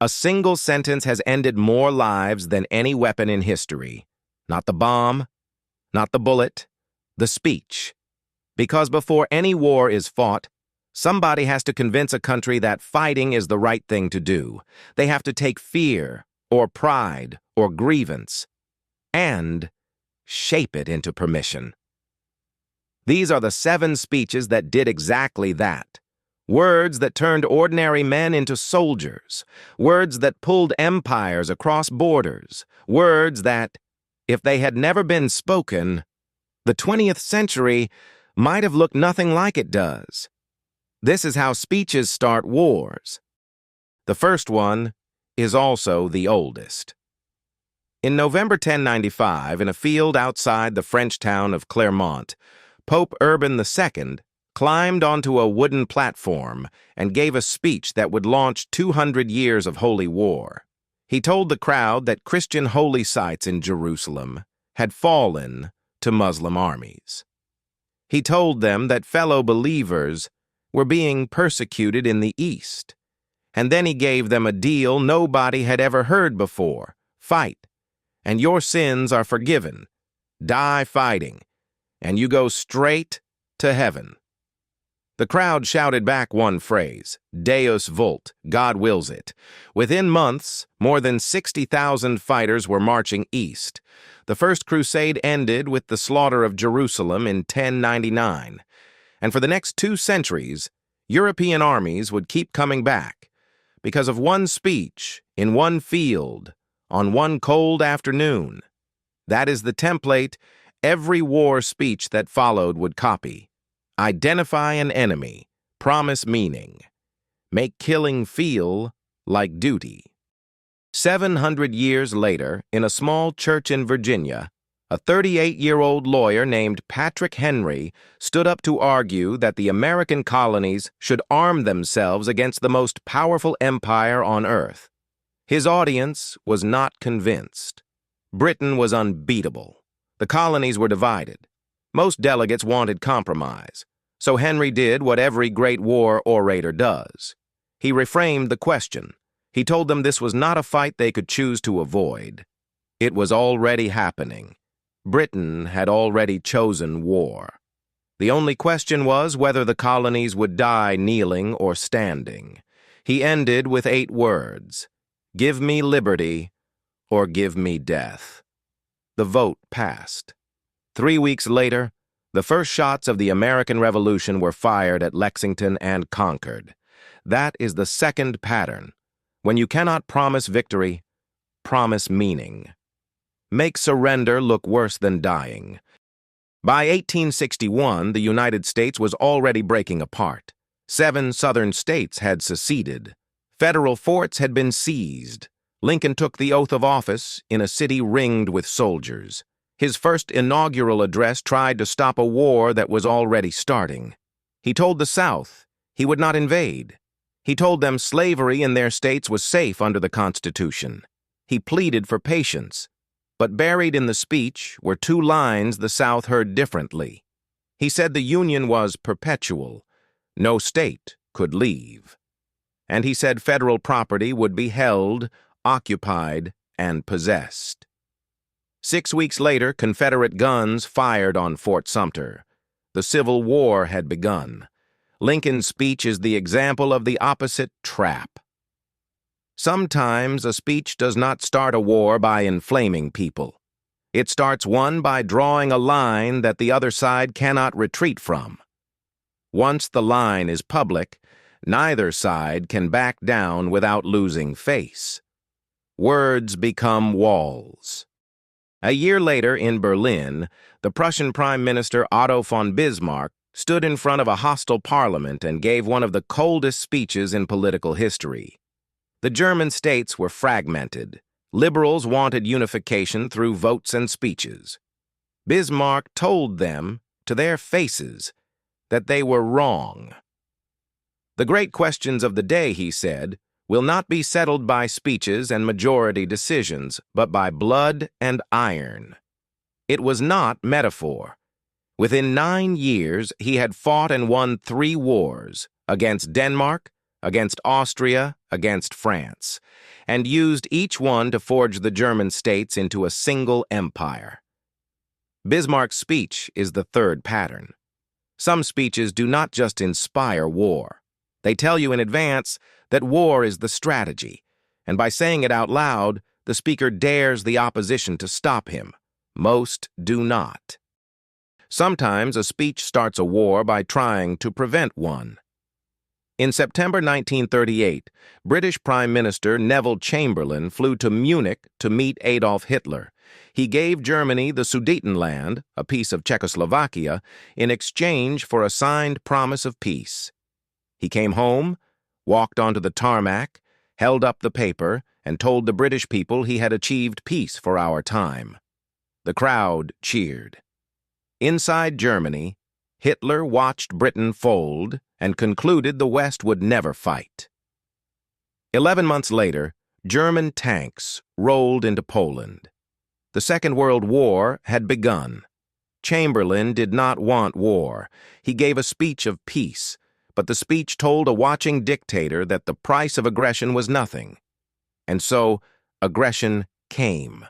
A single sentence has ended more lives than any weapon in history. Not the bomb, not the bullet, the speech. Because before any war is fought, somebody has to convince a country that fighting is the right thing to do. They have to take fear, or pride, or grievance, and shape it into permission. These are the 7 speeches that did exactly that. Words that turned ordinary men into soldiers. Words that pulled empires across borders. Words that, if they had never been spoken, the 20th century might have looked nothing like it does. This is how speeches start wars. The first one is also the oldest. In November 1095, in a field outside the French town of Clermont, Pope Urban II climbed onto a wooden platform and gave a speech that would launch 200 years of holy war. He told the crowd that Christian holy sites in Jerusalem had fallen to Muslim armies. He told them that fellow believers were being persecuted in the East. And then he gave them a deal nobody had ever heard before. Fight, and your sins are forgiven. Die fighting, and you go straight to heaven. The crowd shouted back one phrase, Deus vult, God wills it. Within months, more than 60,000 fighters were marching east. The First Crusade ended with the slaughter of Jerusalem in 1099. And for the next 2 centuries, European armies would keep coming back because of one speech in one field on one cold afternoon. That is the template every war speech that followed would copy. Identify an enemy, promise meaning, make killing feel like duty. 700 years later, in a small church in Virginia, a 38-year-old lawyer named Patrick Henry stood up to argue that the American colonies should arm themselves against the most powerful empire on earth. His audience was not convinced. Britain was unbeatable. The colonies were divided. Most delegates wanted compromise, so Henry did what every great war orator does. He reframed the question. He told them this was not a fight they could choose to avoid. It was already happening. Britain had already chosen war. The only question was whether the colonies would die kneeling or standing. He ended with 8 words, "Give me liberty or give me death." The vote passed. 3 weeks later, the first shots of the American Revolution were fired at Lexington and Concord. That is the second pattern. When you cannot promise victory, promise meaning. Make surrender look worse than dying. By 1861, the United States was already breaking apart. 7 southern states had seceded. Federal forts had been seized. Lincoln took the oath of office in a city ringed with soldiers. His first inaugural address tried to stop a war that was already starting. He told the South he would not invade. He told them slavery in their states was safe under the Constitution. He pleaded for patience. But buried in the speech were 2 lines the South heard differently. He said the Union was perpetual. No state could leave. And he said federal property would be held, occupied, and possessed. 6 weeks later, Confederate guns fired on Fort Sumter. The Civil War had begun. Lincoln's speech is the example of the opposite trap. Sometimes a speech does not start a war by inflaming people. It starts one by drawing a line that the other side cannot retreat from. Once the line is public, neither side can back down without losing face. Words become walls. A year later in Berlin, the Prussian Prime Minister Otto von Bismarck stood in front of a hostile parliament and gave one of the coldest speeches in political history. The German states were fragmented. Liberals wanted unification through votes and speeches. Bismarck told them, to their faces, that they were wrong. The great questions of the day, he said, will not be settled by speeches and majority decisions, but by blood and iron. It was not metaphor. Within 9 years, he had fought and won 3 wars against Denmark, against Austria, against France, and used each one to forge the German states into a single empire. Bismarck's speech is the third pattern. Some speeches do not just inspire war. They tell you in advance that war is the strategy, and by saying it out loud, the speaker dares the opposition to stop him. Most do not. Sometimes a speech starts a war by trying to prevent one. In September 1938, British Prime Minister Neville Chamberlain flew to Munich to meet Adolf Hitler. He gave Germany the Sudetenland, a piece of Czechoslovakia, in exchange for a signed promise of peace. He came home, walked onto the tarmac, held up the paper, and told the British people he had achieved peace for our time. The crowd cheered. Inside Germany, Hitler watched Britain fold and concluded the West would never fight. 11 months later, German tanks rolled into Poland. The Second World War had begun. Chamberlain did not want war. He gave a speech of peace, but the speech told a watching dictator that the price of aggression was nothing. And so, aggression came.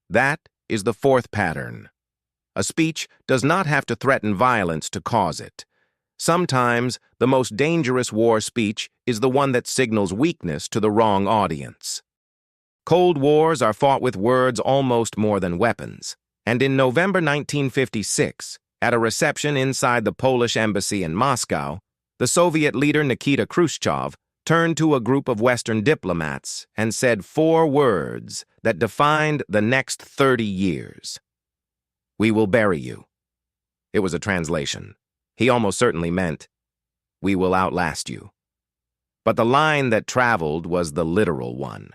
That is the fourth pattern. A speech does not have to threaten violence to cause it. Sometimes, the most dangerous war speech is the one that signals weakness to the wrong audience. Cold wars are fought with words almost more than weapons. And in November 1956, at a reception inside the Polish embassy in Moscow, the Soviet leader Nikita Khrushchev turned to a group of Western diplomats and said 4 words that defined the next 30 years. "We will bury you." It was a translation. He almost certainly meant, "We will outlast you." But the line that traveled was the literal one.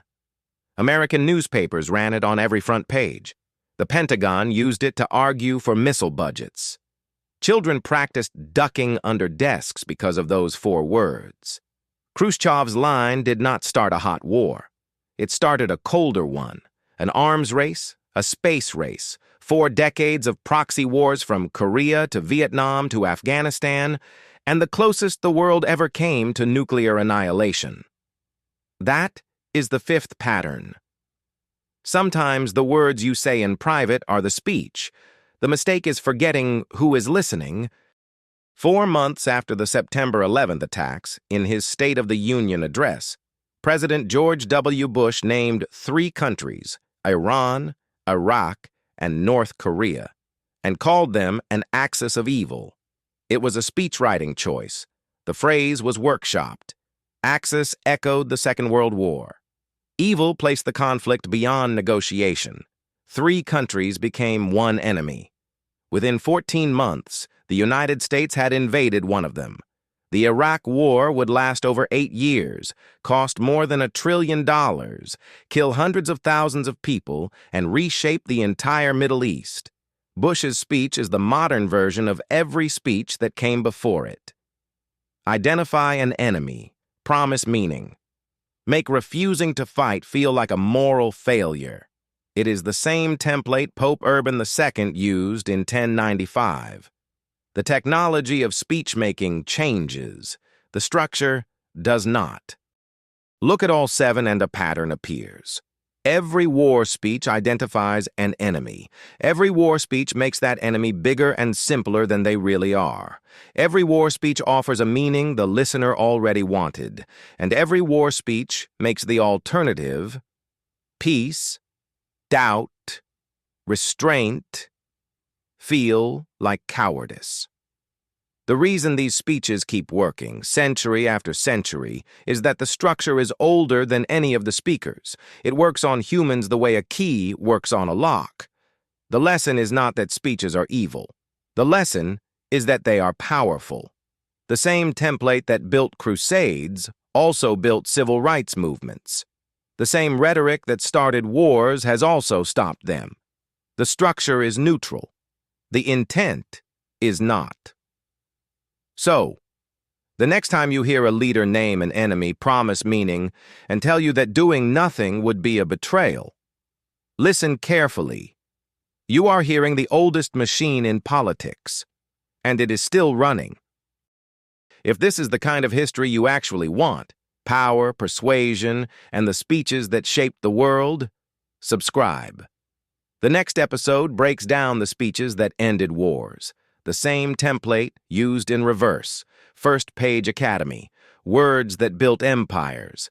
American newspapers ran it on every front page. The Pentagon used it to argue for missile budgets. Children practiced ducking under desks because of those 4 words. Khrushchev's line did not start a hot war. It started a colder one, an arms race, a space race, 4 decades of proxy wars from Korea to Vietnam to Afghanistan, and the closest the world ever came to nuclear annihilation. That is the fifth pattern. Sometimes the words you say in private are the speech. The mistake is forgetting who is listening. 4 months after the September 11th attacks, in his State of the Union address, President George W. Bush named 3 countries, Iran, Iraq, and North Korea, and called them an axis of evil. It was a speech-writing choice. The phrase was workshopped. Axis echoed the Second World War. Evil placed the conflict beyond negotiation. 3 countries became one enemy. Within 14 months, the United States had invaded one of them. The Iraq War would last over 8 years, cost more than $1 trillion, kill hundreds of thousands of people, and reshape the entire Middle East. Bush's speech is the modern version of every speech that came before it. Identify an enemy. Promise meaning. Make refusing to fight feel like a moral failure. It is the same template Pope Urban II used in 1095. The technology of speech-making changes. The structure does not. Look at all 7 and a pattern appears. Every war speech identifies an enemy. Every war speech makes that enemy bigger and simpler than they really are. Every war speech offers a meaning the listener already wanted. And every war speech makes the alternative, peace, doubt, restraint, feel like cowardice. The reason these speeches keep working, century after century, is that the structure is older than any of the speakers. It works on humans the way a key works on a lock. The lesson is not that speeches are evil. The lesson is that they are powerful. The same template that built crusades also built civil rights movements. The same rhetoric that started wars has also stopped them. The structure is neutral. The intent is not. So, the next time you hear a leader name an enemy, promise meaning, and tell you that doing nothing would be a betrayal, listen carefully. You are hearing the oldest machine in politics, and it is still running. If this is the kind of history you actually want, power, persuasion, and the speeches that shaped the world, subscribe. The next episode breaks down the speeches that ended wars. The same template used in reverse. First page academy. Words that built empires.